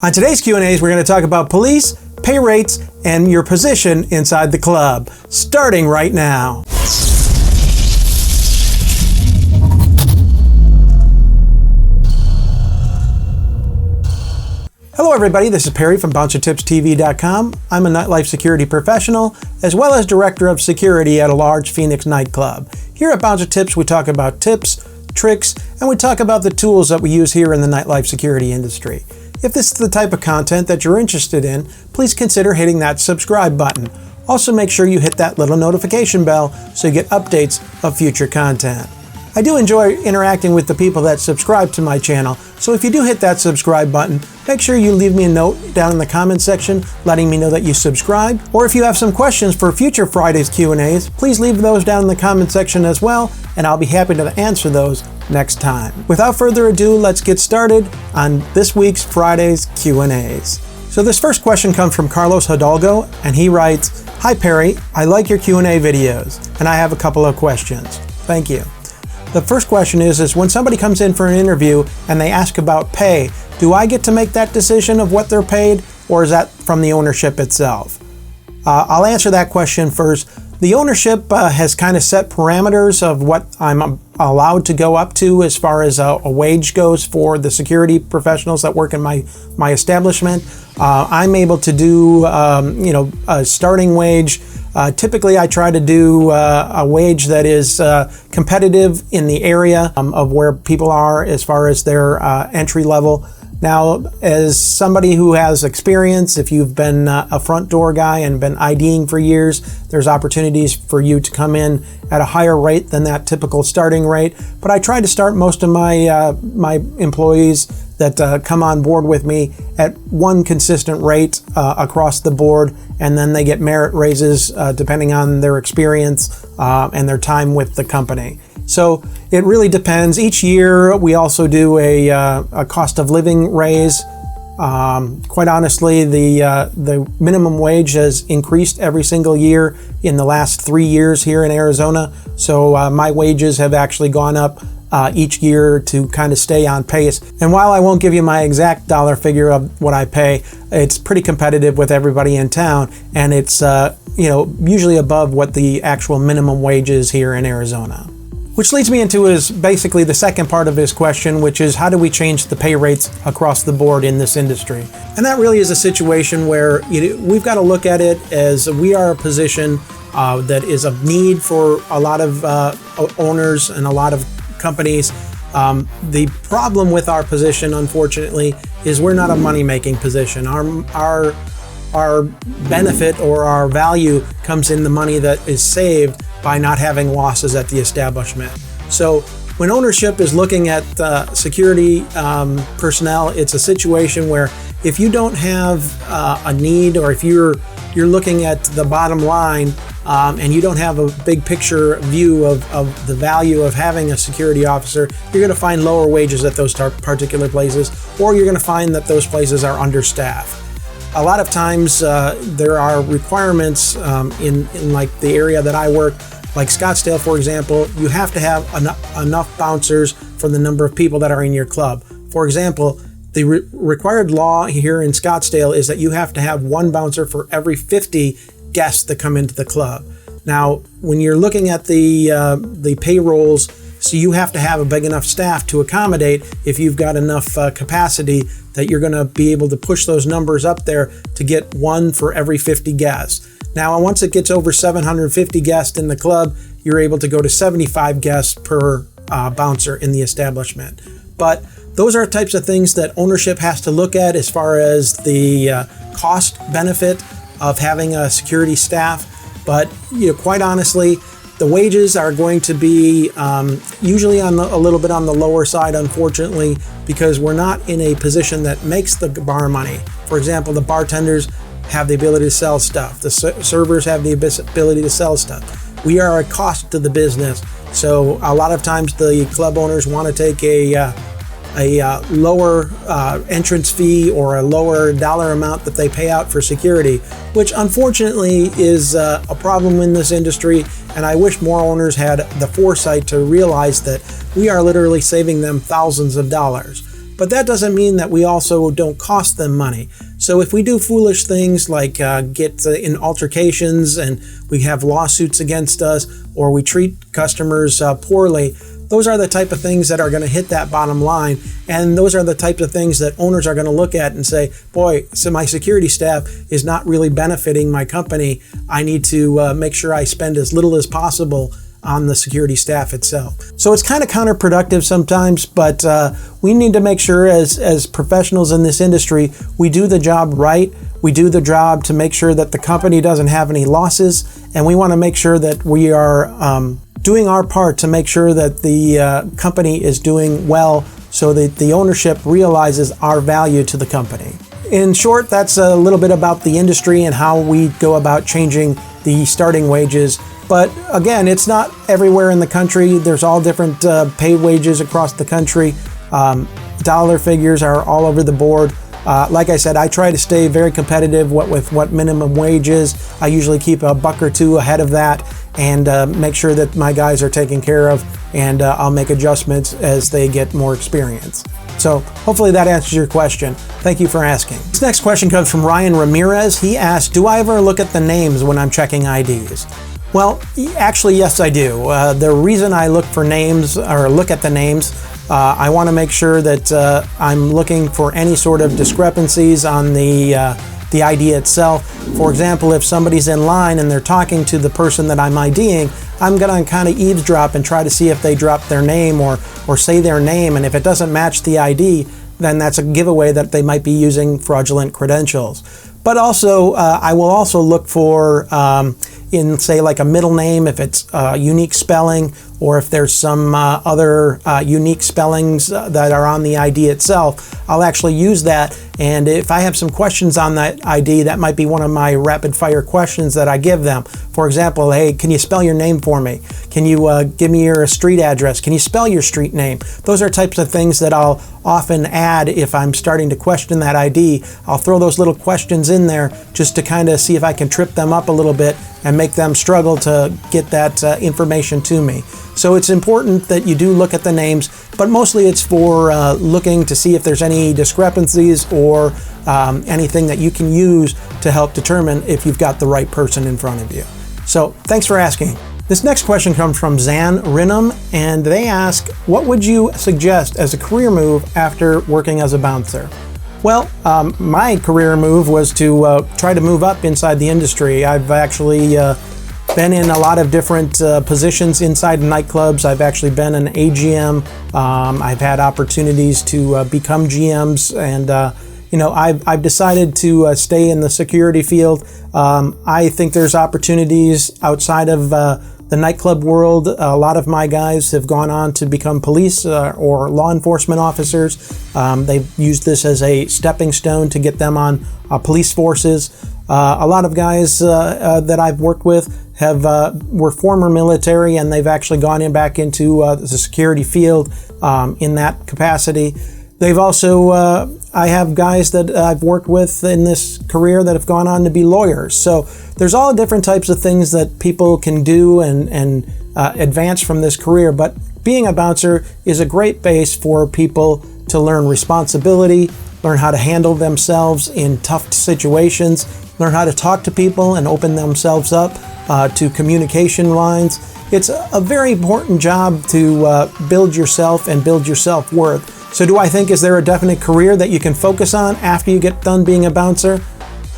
On today's Q&As, we're going to talk about police, pay rates, and your position inside the club, starting right now. Hello everybody, this is Perry from BouncerTipsTV.com. I'm a nightlife security professional, as well as director of security at a large Phoenix nightclub. Here at Bouncer Tips, we talk about tips, tricks, and we talk about the tools that we use here in the nightlife security industry. If this is the type of content that you're interested in, please consider hitting that subscribe button. Also make sure you hit that little notification bell so you get updates of future content. I do enjoy interacting with the people that subscribe to my channel, so if you do hit that subscribe button, make sure you leave me a note down in the comment section letting me know that you subscribed. Or if you have some questions for future Friday's Q&As, please leave those down in the comment section as well, and I'll be happy to answer those next time. Without further ado, let's get started on this week's Friday's Q&As. So this first question comes from Carlos Hidalgo, and he writes, "Hi Perry, I like your Q&A videos, and I have a couple of questions." Thank you. The first question is when somebody comes in for an interview and they ask about pay, do I get to make that decision of what they're paid, or is that from the ownership itself? I'll answer that question first. The ownership has kind of set parameters of what I'm allowed to go up to as far as a wage goes for the security professionals that work in my establishment. I'm able to do a starting wage. Typically I try to do a wage that is competitive in the area of where people are as far as their entry level. Now, as somebody who has experience, if you've been a front door guy and been IDing for years, there's opportunities for you to come in at a higher rate than that typical starting rate. But I try to start most of my employees that come on board with me at one consistent rate across the board, and then they get merit raises depending on their experience and their time with the company. So it really depends. Each year we also do a cost of living raise. Quite honestly, the minimum wage has increased every single year in the last 3 years here in Arizona. So my wages have actually gone up each year to kind of stay on pace. And while I won't give you my exact dollar figure of what I pay, it's pretty competitive with everybody in town, and it's usually above what the actual minimum wage is here in Arizona. Which leads me into is basically the second part of his question, which is how do we change the pay rates across the board in this industry? And that really is a situation where we've got to look at it as we are a position that is of need for a lot of owners and a lot of companies. The problem with our position, unfortunately, is we're not a money-making position. Our benefit or our value comes in the money that is saved by not having losses at the establishment. So when ownership is looking at security personnel, it's a situation where if you don't have a need, or if you're looking at the bottom line and you don't have a big picture view of the value of having a security officer, you're going to find lower wages at those particular places, or you're going to find that those places are understaffed. A lot of times there are requirements in like the area that I work, like Scottsdale, for example. You have to have enough bouncers for the number of people that are in your club. For example, the required law here in Scottsdale is that you have to have one bouncer for every 50 guests that come into the club. Now, when you're looking at the payrolls, so you have to have a big enough staff to accommodate if you've got enough capacity that you're going to be able to push those numbers up there to get one for every 50 guests. Now, once it gets over 750 guests in the club, you're able to go to 75 guests per bouncer in the establishment. But those are types of things that ownership has to look at as far as the cost benefit of having a security staff. But quite honestly, the wages are going to be usually a little bit on the lower side, unfortunately, because we're not in a position that makes the bar money. For example, the bartenders have the ability to sell stuff. The servers have the ability to sell stuff. We are a cost to the business. So a lot of times the club owners want to take a lower entrance fee or a lower dollar amount that they pay out for security, which unfortunately is a problem in this industry. And I wish more owners had the foresight to realize that we are literally saving them thousands of dollars. but that doesn't mean that we also don't cost them money. So if we do foolish things like get in altercations and we have lawsuits against us, or we treat customers poorly, those are the type of things that are going to hit that bottom line. And those are the types of things that owners are going to look at and say, boy, so my security staff is not really benefiting my company. I need to make sure I spend as little as possible on the security staff itself. So it's kind of counterproductive sometimes, but we need to make sure as professionals in this industry, we do the job right. We do the job to make sure that the company doesn't have any losses, and we want to make sure that we are doing our part to make sure that the company is doing well, so that the ownership realizes our value to the company. In short, that's a little bit about the industry and how we go about changing the starting wages. But again, it's not everywhere in the country. There's all different pay wages across the country. Dollar figures are all over the board. Like I said, I try to stay very competitive with what minimum wage is. I usually keep a buck or two ahead of that and make sure that my guys are taken care of, and I'll make adjustments as they get more experience. So hopefully that answers your question. Thank you for asking. This next question comes from Ryan Ramirez. He asked, do I ever look at the names when I'm checking IDs? Well, actually, yes, I do. The reason I look for names, or look at the names, I want to make sure that I'm looking for any sort of discrepancies on the ID itself. For example, if somebody's in line and they're talking to the person that I'm IDing, I'm going to kind of eavesdrop and try to see if they drop their name or say their name. And if it doesn't match the ID, then that's a giveaway that they might be using fraudulent credentials. But also, I will also look for in, say, like a middle name, if it's unique spelling, or if there's some other unique spellings that are on the ID itself, I'll actually use that. And if I have some questions on that ID, that might be one of my rapid fire questions that I give them. For example, hey, can you spell your name for me? Can you give me your street address? Can you spell your street name? Those are types of things that I'll often add if I'm starting to question that ID. I'll throw those little questions in there just to kind of see if I can trip them up a little bit and make them struggle to get that information to me. So it's important that you do look at the names, but mostly it's for looking to see if there's any discrepancies or anything that you can use to help determine if you've got the right person in front of you. So thanks for asking. This next question comes from Zan Rinham, and they ask, what would you suggest as a career move after working as a bouncer? Well, my career move was to try to move up inside the industry. I've actually been in a lot of different positions inside nightclubs. I've actually been an AGM. I've had opportunities to become GMs, and I've decided to stay in the security field. I think there's opportunities outside of the nightclub world. A lot of my guys have gone on to become police or law enforcement officers. They've used this as a stepping stone to get them on police forces. A lot of guys that I've worked with were former military, and they've actually gone back into the security field in that capacity. They've also, I have guys that I've worked with in this career that have gone on to be lawyers. So there's all different types of things that people can do and advance from this career. But being a bouncer is a great base for people to learn responsibility, learn how to handle themselves in tough situations, learn how to talk to people and open themselves up to communication lines. It's a very important job to build yourself and build your self-worth. So do I think, is there a definite career that you can focus on after you get done being a bouncer?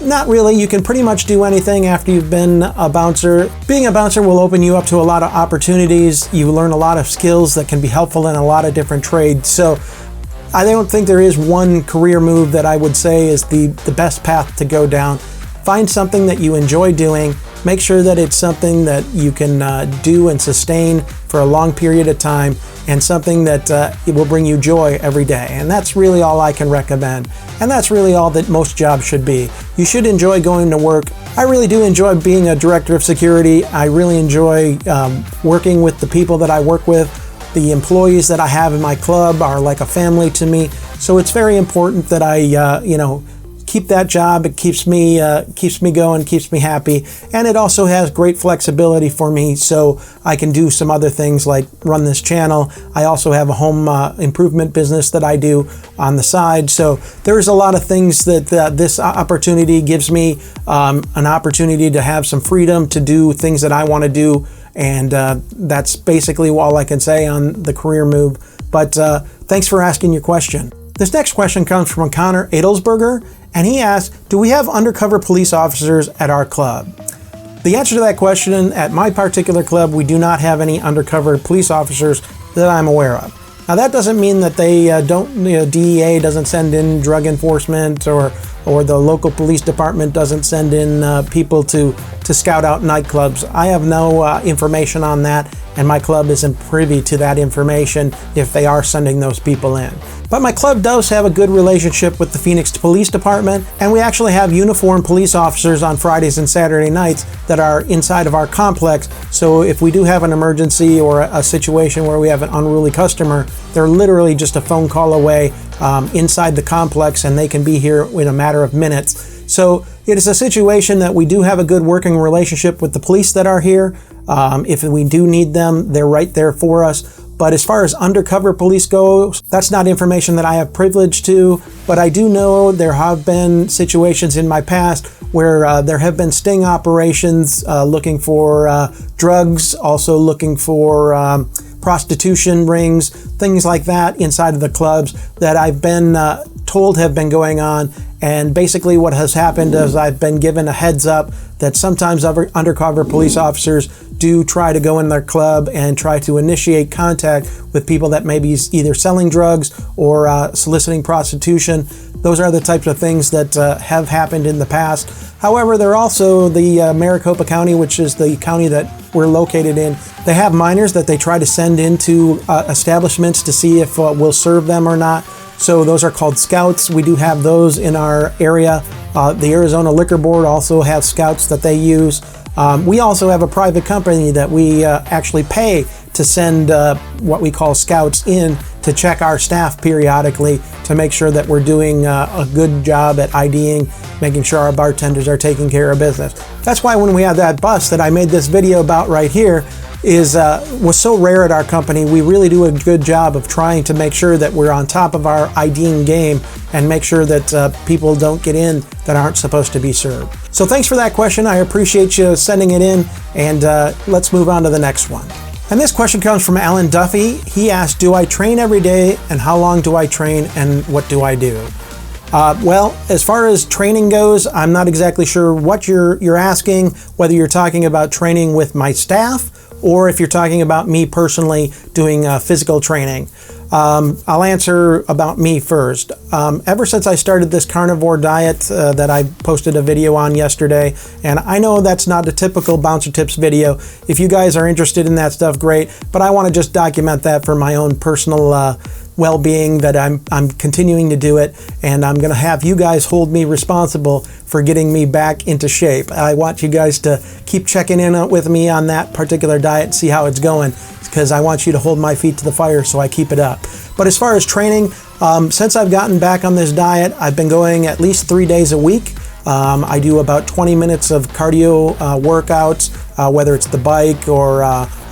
Not really. You can pretty much do anything after you've been a bouncer. Being a bouncer will open you up to a lot of opportunities. You learn a lot of skills that can be helpful in a lot of different trades. So I don't think there is one career move that I would say is the best path to go down. Find something that you enjoy doing. Make sure that it's something that you can do and sustain for a long period of time, and something that it will bring you joy every day. And that's really all I can recommend. And that's really all that most jobs should be. You should enjoy going to work. I really do enjoy being a director of security. I really enjoy working with the people that I work with. The employees that I have in my club are like a family to me. So it's very important that I, keep that job. It keeps me going, keeps me happy, and it also has great flexibility for me, so I can do some other things like run this channel. I also have a home improvement business that I do on the side, so there's a lot of things that this opportunity gives me, an opportunity to have some freedom to do things that I want to do, and that's basically all I can say on the career move. But thanks for asking your question. This next question comes from Connor Adelsberger, and he asks, do we have undercover police officers at our club? The answer to that question, at my particular club, we do not have any undercover police officers that I'm aware of. Now that doesn't mean that they DEA doesn't send in drug enforcement, or the local police department doesn't send in people to scout out nightclubs. I have no information on that, and my club isn't privy to that information if they are sending those people in. But my club does have a good relationship with the Phoenix Police Department, and we actually have uniformed police officers on Fridays and Saturday nights that are inside of our complex. So if we do have an emergency or a situation where we have an unruly customer, they're literally just a phone call away inside the complex, and they can be here in a matter of minutes. So it is a situation that we do have a good working relationship with the police that are here. If we do need them, they're right there for us. But as far as undercover police goes, that's not information that I have privilege to, but I do know there have been situations in my past where there have been sting operations looking for drugs, also looking for prostitution rings, things like that inside of the clubs that I've been told have been going on. And basically what has happened is I've been given a heads up that sometimes undercover police officers do try to go in their club and try to initiate contact with people that may be either selling drugs or soliciting prostitution. Those are the types of things that have happened in the past. However, they're also the Maricopa County, which is the county that we're located in. They have minors that they try to send into establishments to see if we'll serve them or not. So those are called scouts. We do have those in our area. The Arizona Liquor Board also has scouts that they use. We also have a private company that we actually pay to send what we call scouts in to check our staff periodically to make sure that we're doing a good job at IDing, making sure our bartenders are taking care of business. That's why when we had that bust that I made this video about right here, was so rare at our company. We really do a good job of trying to make sure that we're on top of our IDing game and make sure that people don't get in that aren't supposed to be served. So thanks for that question. I appreciate you sending it in, and let's move on to the next one. And this question comes from Alan Duffy. He asked, do I train every day, and how long do I train, and what do I do? Well, as far as training goes, I'm not exactly sure what you're asking, whether you're talking about training with my staff or if you're talking about me personally doing physical training. I'll answer about me first. Ever since I started this carnivore diet that I posted a video on yesterday, and I know that's not a typical BouncerTips video. If you guys are interested in that stuff, great, but I want to just document that for my own personal well-being, that I'm continuing to do it, and I'm going to have you guys hold me responsible for getting me back into shape. I want you guys to keep checking in with me on that particular diet and see how it's going, because I want you to hold my feet to the fire so I keep it up. But as far as training, since I've gotten back on this diet, I've been going at least 3 days a week. I do about 20 minutes of cardio workouts, whether it's the bike or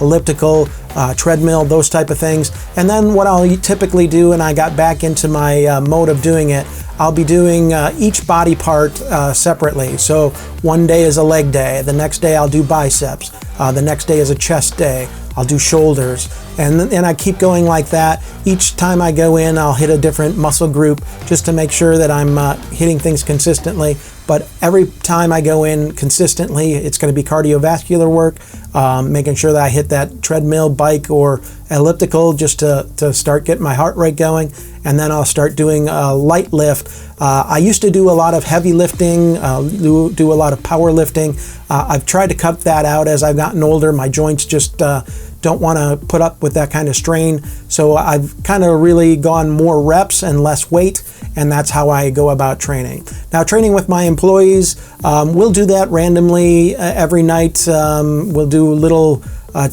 elliptical, treadmill, those type of things. And then what I'll typically do, and I got back into my mode of doing it, I'll be doing each body part separately. So one day is a leg day, the next day I'll do biceps, the next day is a chest day, I'll do shoulders, and I keep going like that. Each time I go in, I'll hit a different muscle group just to make sure that I'm hitting things consistently. But every time I go in consistently, it's going to be cardiovascular work, making sure that I hit that treadmill, bike, or elliptical just to start getting my heart rate going. And then I'll start doing a light lift. I used to do a lot of heavy lifting, do a lot of power lifting. I've tried to cut that out as I've gotten older. My joints just don't want to put up with that kind of strain. So I've kind of really gone more reps and less weight, and that's how I go about training. Now, training with my employees, we'll do that randomly every night. We'll do little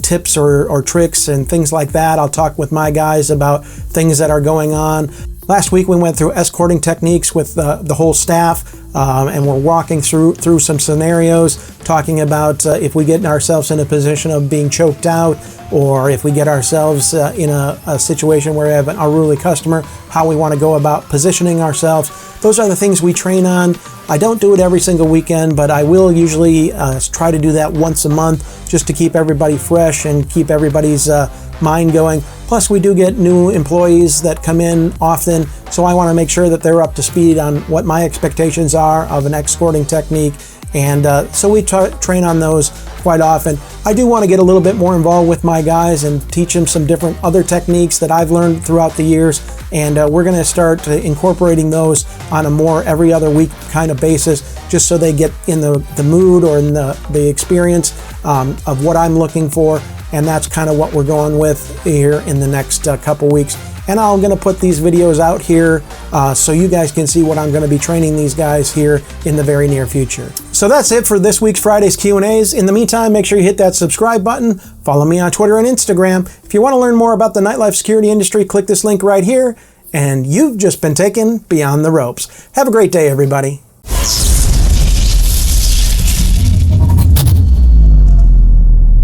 tips or tricks and things like that. I'll talk with my guys about things that are going on. Last week we went through escorting techniques with the whole staff, and we're walking through some scenarios, talking about if we get ourselves in a position of being choked out, or if we get ourselves in a situation where we have an unruly customer, how we want to go about positioning ourselves. Those are the things we train on. I don't do it every single weekend, but I will usually try to do that once a month just to keep everybody fresh and keep everybody's mind going. Plus, we do get new employees that come in often, so I want to make sure that they're up to speed on what my expectations are of an escorting technique, and so we train on those quite often. I do want to get a little bit more involved with my guys and teach them some different other techniques that I've learned throughout the years, and we're going to start incorporating those on a more every other week kind of basis, just so they get in the mood or in the experience of what I'm looking for. And that's kind of what we're going with here in the next couple weeks. And I'm going to put these videos out here so you guys can see what I'm going to be training these guys here in the very near future. So that's it for this week's Friday's Q&As. In the meantime, make sure you hit that subscribe button. Follow me on Twitter and Instagram. If you want to learn more about the nightlife security industry, click this link right here. And you've just been taken beyond the ropes. Have a great day, everybody.